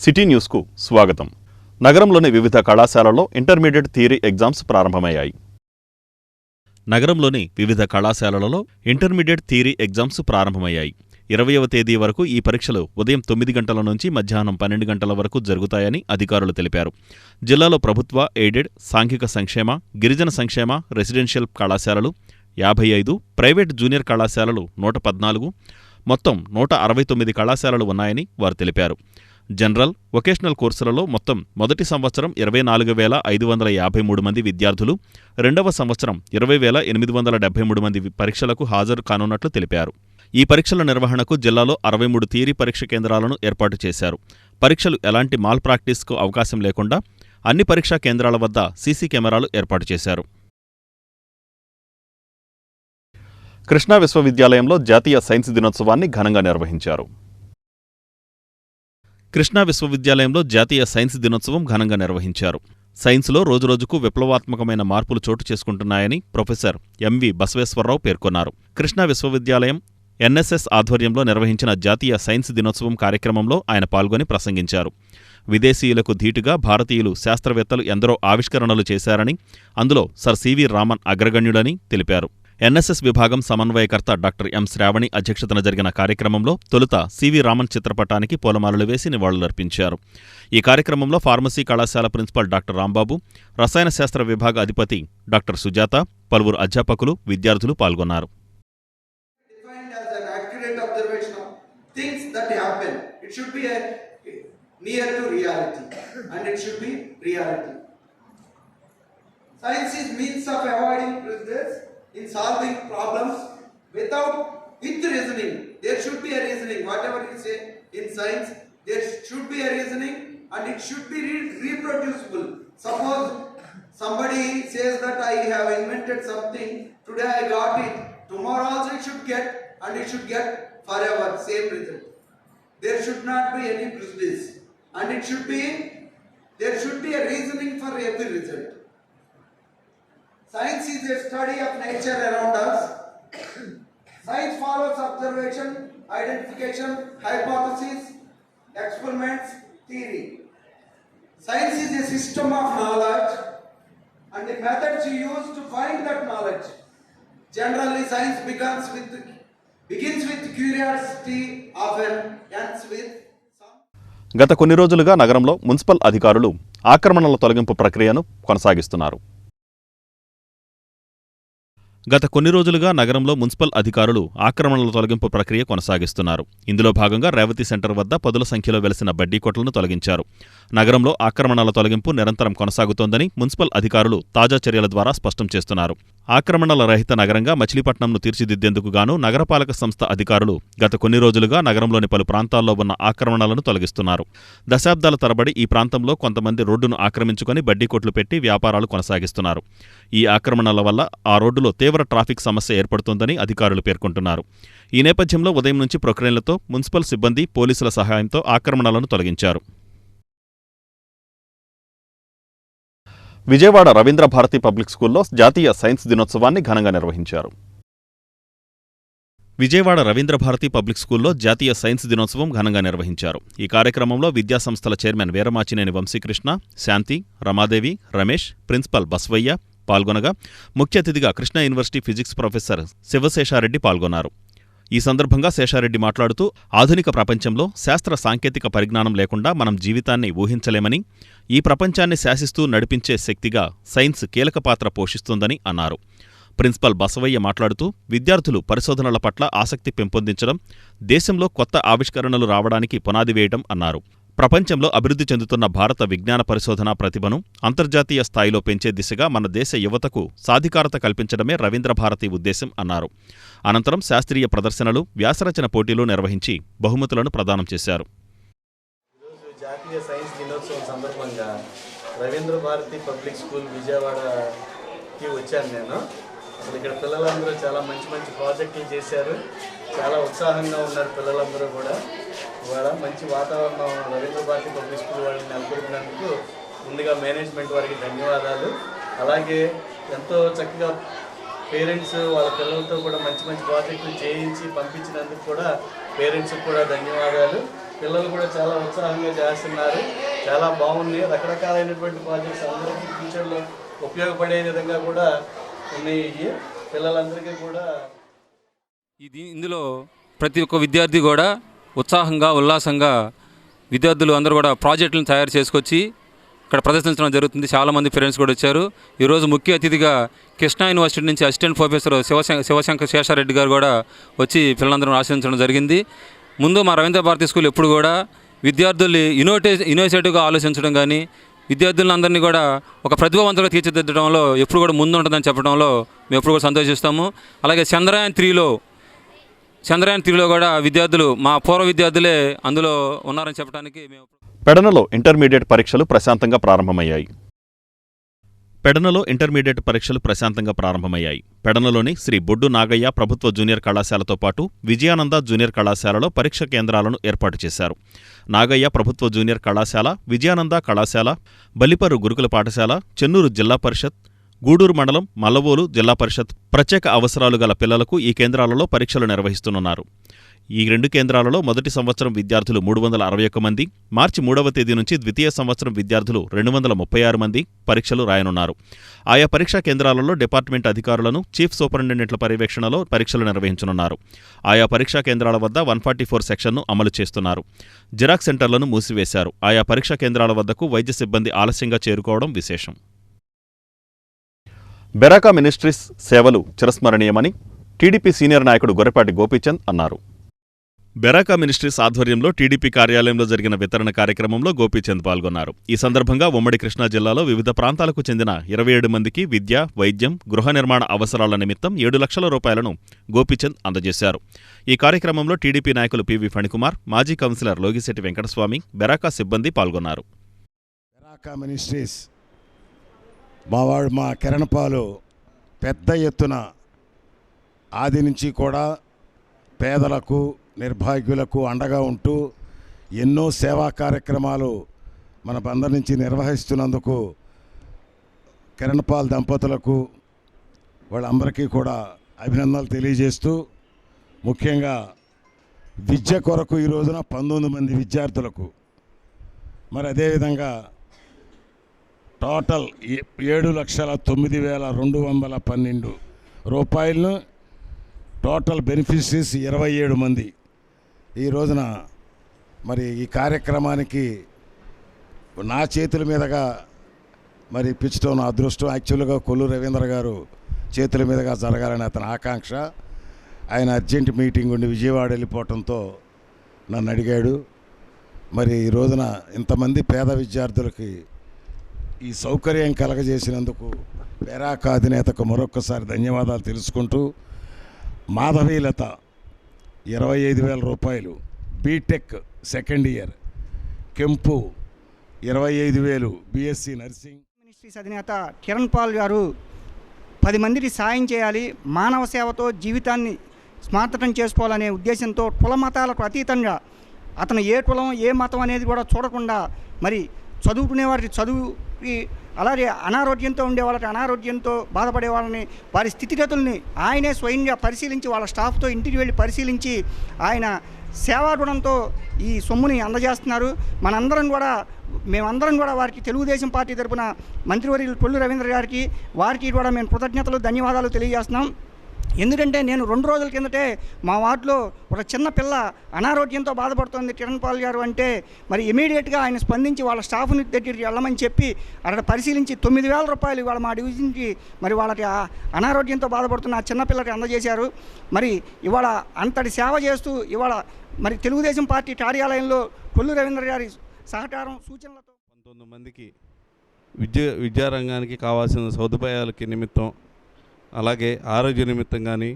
City న్యూస్కు స్వాగతం. నగరంలోని వివిధ కళాశాలల్లో ఇంటర్మీడియట్ థియరీ ఎగ్జామ్స్ ప్రారంభమయ్యాయి. నగరంలోని వివిధ కళాశాలలలో ఇంటర్మీడియట్ థియరీ ఎగ్జామ్స్ ప్రారంభమయ్యాయి. 20వ తేదీ వరకు ఈ పరీక్షలు ఉదయం 9 గంటల నుంచి మధ్యాహ్నం 12 గంటల వరకు జరుగుతాయని అధికారులు తెలిపారు. జిల్లాలో ప్రభుత్వ, ఎయిడెడ్, సాంఘిక సంక్షేమ, గిరిజన సంక్షేమ, రెసిడెన్షియల్ కళాశాలలు 55, ప్రైవేట్ జూనియర్ కళాశాలలు 114, మొత్తం 169 కళాశాలలు ఉన్నాయని వారు తెలిపారు. జనరల్, వొకేషనల్ కోర్సులలో మొత్తం మొదటి సంవత్సరం 24,553 మంది విద్యార్థులు, రెండవ సంవత్సరం 20,873 మంది పరీక్షలకు హాజరు కానున్నట్లు తెలిపారు. ఈ పరీక్షల నిర్వహణకు జిల్లాలో 63 థియరీ పరీక్ష కేంద్రాలను ఏర్పాటు చేశారు. పరీక్షలు ఎలాంటి మాల్ ప్రాక్టీస్కు అవకాశం లేకుండా అన్ని పరీక్షా కేంద్రాల వద్ద సీసీ కెమెరాలు ఏర్పాటు చేశారు. కృష్ణా విశ్వవిద్యాలయంలో జాతీయ సైన్స్ దినోత్సవాన్ని ఘనంగా నిర్వహించారు. కృష్ణా విశ్వవిద్యాలయంలో జాతీయ సైన్స్ దినోత్సవం ఘనంగా నిర్వహించారు. సైన్స్లో రోజురోజుకు విప్లవాత్మకమైన మార్పులు చోటు చేసుకుంటున్నాయని ప్రొఫెసర్ ఎంవి బసవేశ్వరరావు పేర్కొన్నారు. కృష్ణా విశ్వవిద్యాలయం ఎన్ఎస్ఎస్ ఆధ్వర్యంలో నిర్వహించిన జాతీయ సైన్స్ దినోత్సవం కార్యక్రమంలో ఆయన పాల్గొని ప్రసంగించారు. విదేశీయులకు ధీటుగా భారతీయులు శాస్త్రవేత్తలు ఎందరో ఆవిష్కరణలు చేశారని, అందులో సర్ సివి రామన్ అగ్రగణ్యుడని తెలిపారు. ఎన్ఎస్ఎస్ విభాగం సమన్వయకర్త డాక్టర్ ఎం శ్రావణి అధ్యక్షతన జరిగిన కార్యక్రమంలో తొలుత సివి రామన్ చిత్రపటానికి పూలమాలలు వేసి నివాళులర్పించారు. ఈ కార్యక్రమంలో ఫార్మసీ కళాశాల ప్రిన్సిపల్ డాక్టర్ రాంబాబు, రసాయన శాస్త్ర విభాగ అధిపతి డాక్టర్ సుజాత, పలువురు అధ్యాపకులు, విద్యార్థులు పాల్గొన్నారు. In solving problems with reasoning. There should be a reasoning. Whatever you say in science, there should be a reasoning and it should be reproducible. Suppose somebody says that I have invented something, today I got it, tomorrow also it should get, and it should get forever same result. There should not be any prejudice and there should be a reasoning for every result. Science is a study of nature around us. Science follows observation, identification, hypothesis, experiments, theory. Science is a system of knowledge and the methods you use to find that knowledge. Generally, science begins with curiosity, often ends with గత కొన్ని రోజులుగా నగరంలో municipal అధికారులు ఆక్రమణల తొలగింపు ప్రక్రియను కొనసాగిస్తున్నారు. గత కొన్ని రోజులుగా నగరంలో మున్సిపల్ అధికారులు ఆక్రమణల తొలగింపు ప్రక్రియ కొనసాగిస్తున్నారు. ఇందులో భాగంగా రేవతి సెంటర్ వద్ద పదుల సంఖ్యలో వెలసిన బడ్డీ కొట్లను తొలగించారు. నగరంలో ఆక్రమణల తొలగింపు నిరంతరం కొనసాగుతోందని మున్సిపల్ అధికారులు తాజా చర్యల ద్వారా స్పష్టం చేస్తున్నారు. ఆక్రమణల రహిత నగరంగా మచిలీపట్నంను తీర్చిదిద్దేందుకు గాను నగరపాలక సంస్థ అధికారులు గత కొన్ని రోజులుగా నగరంలోని పలు ప్రాంతాల్లో ఉన్న ఆక్రమణలను తొలగిస్తున్నారు. దశాబ్దాల తరబడి ఈ ప్రాంతంలో కొంతమంది రోడ్డును ఆక్రమించుకొని బడ్డీ కొట్లు పెట్టి వ్యాపారాలు కొనసాగిస్తున్నారు. ఈ ఆక్రమణల వల్ల ఆ రోడ్డులో తీవ్ర ట్రాఫిక్ సమస్య ఏర్పడుతోందని అధికారులు పేర్కొంటున్నారు. ఈ నేపథ్యంలో ఉదయం నుంచి ప్రొక్రేన్లతో మున్సిపల్ సిబ్బంది, పోలీసుల సహాయంతో ఆక్రమణలను తొలగించారు. విజయవాడ రవీంద్ర భారతి పబ్లిక్ స్కూల్లో జాతీయ సైన్స్ దినోత్సవాన్ని ఘనంగా నిర్వహించారు. విజయవాడ రవీంద్ర భారతి పబ్లిక్ స్కూల్లో జాతీయ సైన్స్ దినోత్సవం ఘనంగా నిర్వహించారు. ఈ కార్యక్రమంలో విద్యాసంస్థల చైర్మన్ వీరమాచినేని వంశీకృష్ణ, శాంతి, రమాదేవి, రమేష్, ప్రిన్సిపల్ బస్వయ్య పాల్గొనగా ముఖ్య అతిథిగా కృష్ణా యూనివర్సిటీ ఫిజిక్స్ ప్రొఫెసర్ శివశేషారెడ్డి పాల్గొన్నారు. ఈ సందర్భంగా శేషారెడ్డి మాట్లాడుతూ ఆధునిక ప్రపంచంలో శాస్త్ర సాంకేతిక పరిజ్ఞానం లేకుండా మనం జీవితాన్ని ఊహించలేమని, ఈ ప్రపంచాన్ని శాసిస్తూ నడిపించే శక్తిగా సైన్స్ కీలక పాత్ర పోషిస్తుందని అన్నారు. ప్రిన్సిపల్ బసవయ్య మాట్లాడుతూ విద్యార్థులు పరిశోధనల పట్ల ఆసక్తి పెంపొందించడం, దేశంలో కొత్త ఆవిష్కరణలు రావడానికి పునాది వేయడం అన్నారు. ప్రపంచంలో అభివృద్ధి చెందుతున్న భారత విజ్ఞాన పరిశోధనా ప్రతిభను అంతర్జాతీయ స్థాయిలో పెంచే దిశగా మన దేశ యువతకు సాధికారత కల్పించడమే రవీంద్ర భారతి ఉద్దేశం అన్నారు. అనంతరం శాస్త్రీయ ప్రదర్శనలు, వ్యాసరచన పోటీలు నిర్వహించి బహుమతులను ప్రదానం చేశారు. ఈరోజు జాతీయ సైన్స్ దినోత్సవం సందర్భంగా రవీంద్ర భారతి పబ్లిక్ స్కూల్ విజయవాడకి వచ్చాను నేను. అసలు ఇక్కడ పిల్లలందరూ చాలా మంచి మంచి ప్రాజెక్టులు చేశారు. చాలా ఉత్సాహంగా ఉన్నారు పిల్లలందరూ కూడా. ఇవాళ మంచి వాతావరణం రవీంద్ర భారతి పబ్లిక్ స్కూల్ వాళ్ళని నెలకొల్పినందుకు ముందుగా మేనేజ్మెంట్ వారికి ధన్యవాదాలు. అలాగే ఎంతో చక్కగా పేరెంట్స్ వాళ్ళ పిల్లలతో కూడా మంచి మంచి ప్రాజెక్టులు చేయించి పంపించినందుకు కూడా పేరెంట్స్కి కూడా ధన్యవాదాలు. పిల్లలు కూడా చాలా ఉత్సాహంగా చేస్తున్నారు. చాలా బాగున్నాయి. రకరకాలైనటువంటి ప్రాజెక్ట్స్ అందరికీ ఫ్యూచర్లో ఉపయోగపడే విధంగా కూడా ఉన్నాయి. పిల్లలందరికీ కూడా ఇందులో ప్రతి ఒక్క విద్యార్థి కూడా ఉత్సాహంగా ఉల్లాసంగా విద్యార్థులు అందరూ కూడా ప్రాజెక్టులను తయారు చేసుకొచ్చి ఇక్కడ ప్రదర్శించడం జరుగుతుంది. చాలామంది పేరెంట్స్ కూడా వచ్చారు. ఈరోజు ముఖ్య అతిథిగా కృష్ణా యూనివర్సిటీ నుంచి అసిస్టెంట్ ప్రొఫెసర్ శివశంకర్ శేషారెడ్డి గారు కూడా వచ్చి పిల్లలందరూ ఆశీర్వదించడం జరిగింది. ముందు మా రవీంద్ర భారతి స్కూల్ ఎప్పుడు కూడా విద్యార్థుల్ని ఇన్నోవేటివ్గా ఆలోచించడం కానీ విద్యార్థులందరినీ కూడా ఒక ప్రతిభావంతులుగా తీర్చిదిద్దడంలో ఎప్పుడు కూడా ముందు ఉంటుందని చెప్పడంలో మేము ఎప్పుడు కూడా సంతోషిస్తాము. అలాగే చంద్రయాన్ 3లో కూడా విద్యార్థులు మా పూర్వ విద్యార్థులే అందులో ఉన్నారని చెప్పడానికి మేము పెడనలో ఇంటర్మీడియట్ పరీక్షలు ప్రశాంతంగా ప్రారంభమయ్యాయి. పెడనలోని శ్రీ బొడ్డు నాగయ్య ప్రభుత్వ జూనియర్ కళాశాలతో పాటు విజయానంద జూనియర్ కళాశాలలో పరీక్ష కేంద్రాలను ఏర్పాటు చేశారు. నాగయ్య ప్రభుత్వ జూనియర్ కళాశాల, విజయానంద కళాశాల, బల్లిపర్రు గురుకుల పాఠశాల, చెన్నూరు జిల్లా పరిషత్, గూడూరు మండలం మల్లవోలు జిల్లా పరిషత్ ప్రత్యేక అవసరాలు గల పిల్లలకు ఈ కేంద్రాలలో పరీక్షలు నిర్వహిస్తున్నారు. ఈ 2 కేంద్రాలలో మొదటి సంవత్సరం విద్యార్థులు 361 మంది, మార్చి 3వ తేదీ నుంచి ద్వితీయ సంవత్సరం విద్యార్థులు 236 మంది పరీక్షలు రాయనున్నారు. ఆయా పరీక్షా కేంద్రాలలో డిపార్ట్మెంట్ అధికారులను, చీఫ్ సూపరింటెండెంట్ల పర్యవేక్షణలో పరీక్షలు నిర్వహించనున్నారు. ఆయా పరీక్షా కేంద్రాల వద్ద 144 సెక్షన్ను అమలు చేస్తున్నారు. జిరాక్స్ సెంటర్లను మూసివేశారు. ఆయా పరీక్షా కేంద్రాల వద్దకు వైద్య సిబ్బంది ఆలస్యంగా చేరుకోవడం విశేషం. బెరాకా మినిస్ట్రీస్ సేవలు చిరస్మరణీయమని టీడీపీ సీనియర్ నాయకుడు గొర్రెపాటి గోపీచంద్ అన్నారు. బెరాకా మినిస్ట్రీస్ ఆధ్వర్యంలో టీడీపీ కార్యాలయంలో జరిగిన వితరణ కార్యక్రమంలో గోపీచంద్ పాల్గొన్నారు. ఈ సందర్భంగా ఉమ్మడి కృష్ణా జిల్లాలో వివిధ ప్రాంతాలకు చెందిన 27 మందికి విద్య, వైద్యం, గృహ నిర్మాణ అవసరాల నిమిత్తం 7 లక్షల రూపాయలను గోపీచంద్ అందజేశారు. ఈ కార్యక్రమంలో టీడీపీ నాయకులు పివి ఫణికుమార్, మాజీ కౌన్సిలర్ లోగిశెట్టి వెంకటస్వామి, బెరాకా సిబ్బంది పాల్గొన్నారు. బెరాకా మినిస్ట్రీస్ మా కిరణపాలు పెద్ద ఎత్తున ఆది నుంచి కూడా పేదలకు, నిర్భాగ్యులకు అండగా ఉంటూ ఎన్నో సేవా కార్యక్రమాలు మన బందర్ నుంచి నిర్వహిస్తున్నందుకు కిరణపాల్ దంపతులకు వాళ్ళందరికీ కూడా అభినందనలు తెలియజేస్తూ, ముఖ్యంగా విద్య కొరకు ఈ రోజున 19 మంది విద్యార్థులకు, మరి అదేవిధంగా టోటల్ 7,09,212 రూపాయలను టోటల్ బెనిఫిషరీస్ 27 మంది ఈ రోజున మరి ఈ కార్యక్రమానికి నా చేతుల మీదుగా మరి ఇప్పించడం నా అదృష్టం. యాక్చువల్గా కొల్లు రవీంద్ర గారు చేతుల మీదుగా జరగాలని అతని ఆకాంక్ష. ఆయన అర్జెంట్ మీటింగ్ ఉండి విజయవాడ వెళ్ళిపోవడంతో నన్ను అడిగాడు. మరి ఈ రోజున ఇంతమంది పేద విద్యార్థులకి ఈ సౌకర్యం కలగజేసినందుకు బెరాకా అధినేతకు మరొక్కసారి ధన్యవాదాలు తెలుసుకుంటూ, మాధవీలత 25,000 రూపాయలు, బీటెక్ సెకండ్ ఇయర్, కెంపు 25,000, బీఎస్సీ నర్సింగ్. మినిస్ట్రీస్ అధినేత కిరణ్ పాల్ గారు 10 మందికి సాయం చేయాలి, మానవ సేవతో జీవితాన్ని స్మార్తం చేసుకోవాలనే ఉద్దేశంతో కుల మతాలకు అతీతంగా అతను ఏ కులం ఏ మతం అనేది కూడా చూడకుండా మరి చదువుకునే వారికి చదువుకి, అలాగే అనారోగ్యంతో ఉండే వాళ్ళకి అనారోగ్యంతో బాధపడే వాళ్ళని వారి స్థితిగతుల్ని ఆయనే స్వయంగా పరిశీలించి వాళ్ళ స్టాఫ్తో ఇంటికి వెళ్ళి పరిశీలించి ఆయన సేవా గుణంతో ఈ సొమ్ముని అందజేస్తున్నారు. మేమందరం కూడా వారికి తెలుగుదేశం పార్టీ తరఫున మంత్రివర్యులు కొల్లు రవీంద్ర గారికి వారికి కూడా మేము కృతజ్ఞతలు ధన్యవాదాలు తెలియజేస్తున్నాం. ఎందుకంటే నేను 2 రోజుల కిందటే మా వార్డులో ఒక చిన్న పిల్ల అనారోగ్యంతో బాధపడుతుంది కిరణ్ పాల్ గారు అంటే మరి ఇమీడియట్గా ఆయన స్పందించి వాళ్ళ స్టాఫ్ని దగ్గరికి వెళ్ళమని చెప్పి అక్కడ పరిశీలించి 9,000 రూపాయలు ఇవాళ మా డివిజన్కి మరి వాళ్ళకి అనారోగ్యంతో బాధపడుతున్న ఆ చిన్నపిల్లకి అందజేశారు. మరి ఇవాళ అంతటి సేవ చేస్తూ ఇవాళ మరి తెలుగుదేశం పార్టీ కార్యాలయంలో కొల్లు రవీంద్ర గారి సహకారం సూచనలతో 19 మందికి విద్యారంగానికి కావాల్సిన సదుపాయాలకి నిమిత్తం, అలాగే ఆరోగ్య నిమిత్తం కానీ,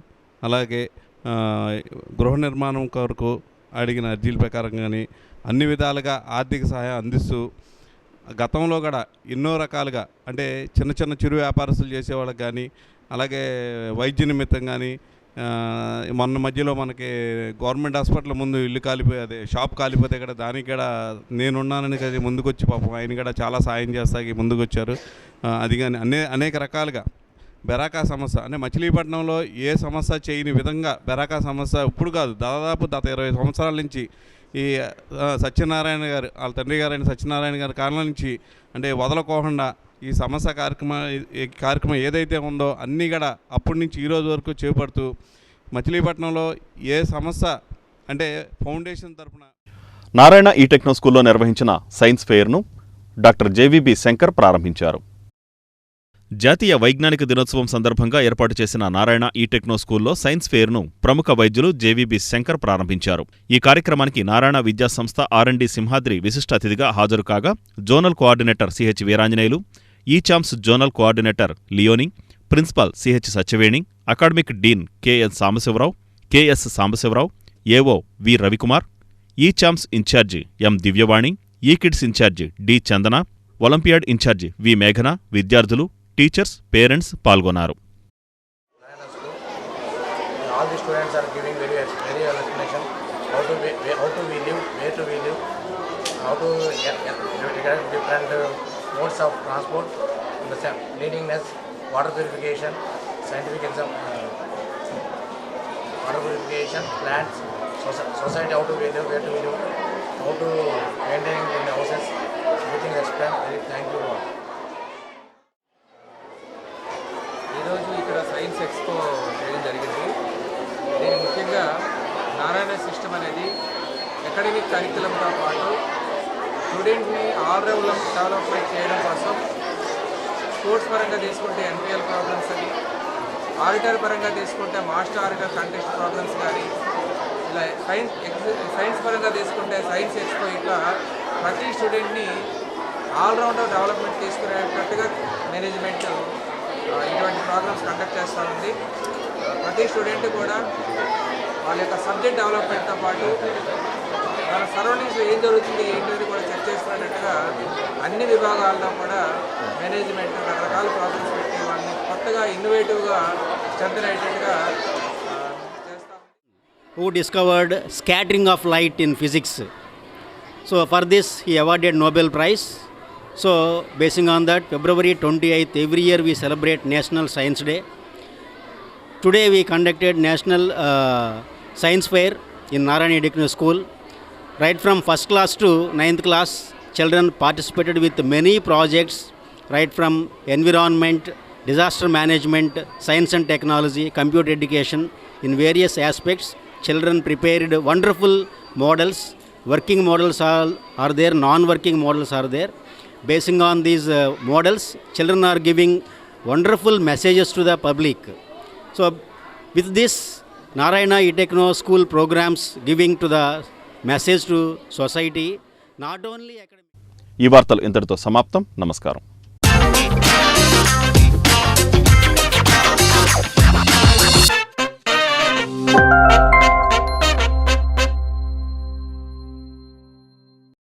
అలాగే గృహ నిర్మాణం కొరకు అడిగిన అర్జీల ప్రకారం కానీ అన్ని విధాలుగా ఆర్థిక సహాయం అందిస్తూ, గతంలో కూడా ఎన్నో రకాలుగా అంటే చిన్న చిన్న చిరు వ్యాపారస్తులు చేసేవాళ్ళకి కానీ, అలాగే వైద్య నిమిత్తం కానీ, మొన్న మధ్యలో మనకి గవర్నమెంట్ హాస్పిటల్ ముందు ఇల్లు కాలిపోయేది, షాప్ కాలిపోతే కూడా దానికి కూడా నేనున్నానని కదా ముందుకొచ్చి పాపం ఆయన కూడా చాలా సాయం చేస్తాకి ముందుకొచ్చారు. అది కానీ అనేక రకాలుగా బెరాకా సమస్య అంటే మచిలీపట్నంలో ఏ సమస్య చేయని విధంగా బెరాకా సమస్య ఇప్పుడు కాదు, దాదాపు గత 20 సంవత్సరాల నుంచి ఈ సత్యనారాయణ గారు వాళ్ళ తండ్రి గారైన సత్యనారాయణ గారి కారణం నుంచి అంటే వదలకోకుండా ఈ సమస్య కార్యక్రమం ఏదైతే ఉందో అన్నీ కూడా అప్పటి నుంచి ఈ రోజు వరకు చేపడుతూ మచిలీపట్నంలో ఏ సమస్య అంటే ఫౌండేషన్ తరఫున నారాయణ ఈ టెక్నో స్కూల్లో నిర్వహించిన సైన్స్ ఫెయిర్ను డాక్టర్ జేవీబీ శంకర్ ప్రారంభించారు. జాతీయ వైజ్ఞానిక దినోత్సవం సందర్భంగా ఏర్పాటు చేసిన నారాయణ ఈ టెక్నో స్కూల్లో సైన్స్ ఫెయిర్ను ప్రముఖ వైద్యులు జేవీబీ శంకర్ ప్రారంభించారు. ఈ కార్యక్రమానికి నారాయణ విద్యాసంస్థ R&D సింహాద్రి విశిష్ట అతిథిగా హాజరు కాగా zonal coordinator CH Veeranjaneyulu, eChamps zonal coordinator Leoni, principal CH Satyaveni, academic dean KN Sambasivarao, KS Sambasivarao, AO V Ravikumar, eChamps incharge M Divyavani, eKids incharge D Chandana, olympiad incharge V మేఘన, విద్యార్థులు, టీచర్స్, పేరెంట్స్ పాల్గొన్నారు. All the students are giving very explanation how to we live, where to we live, how to get different modes of transport, cleanliness, water purification, scientific exam, water purification, plants, society, how to we live, where to we live, how to maintain in the houses, everything explained. Very thank you all. ఈరోజు ఇక్కడ science expo చేయడం జరిగింది. దీని ముఖ్యంగా Narayana system అనేది academic కరికులంతో పాటు స్టూడెంట్ని all round development చేయడం కోసం స్పోర్ట్స్ పరంగా తీసుకుంటే ఎన్పిఎల్ ప్రోగ్రామ్స్ అని, ఆడిటర్ పరంగా తీసుకుంటే మాస్టర్ ఆడిటర్ కంటెస్ట్ ప్రోగ్రామ్స్ కానీ, ఇలా సైన్స్ పరంగా తీసుకుంటే సైన్స్ ఎక్స్పో, ఇట్లా ప్రతి స్టూడెంట్ని ఆల్రౌండర్ డెవలప్మెంట్ తీసుకునేటట్టుగా మేనేజ్మెంట్ ఇటువంటి ప్రోగ్రామ్స్ కండక్ట్ చేస్తూ ఉంది. ప్రతి స్టూడెంట్ కూడా వాళ్ళ యొక్క సబ్జెక్ట్ డెవలప్మెంట్తో పాటు మన సరౌండింగ్స్లో ఏం జరుగుతుంది ఏంటి కూడా చెక్ చేసుకునేటట్టుగా అన్ని విభాగాల్లో కూడా మేనేజ్మెంట్ రకరకాల ప్రోగ్రామ్స్ పెట్టి వాళ్ళని కొత్తగా ఇన్నోవేటివ్గా స్ట్రెంథెన్ అయ్యేటట్టుగా చేస్తాం. Who discovered scattering of light in physics. So for this he awarded Nobel Prize. So basing on that, February 28th every year we celebrate National Science Day. Today we conducted National Science Fair in Narayana Techno School. Right from first class to 9th class, children participated with many projects, right from environment, disaster management, science and technology, computer education. In various aspects, children prepared wonderful models. Working models are there, non-working models are there. Basing on these models, children are giving wonderful messages to the public. So with this, Narayana E-Techno School programs giving to the message to society, not only academic. ఈ వార్తలు ఇంతటితో సమాప్తం. నమస్కారం.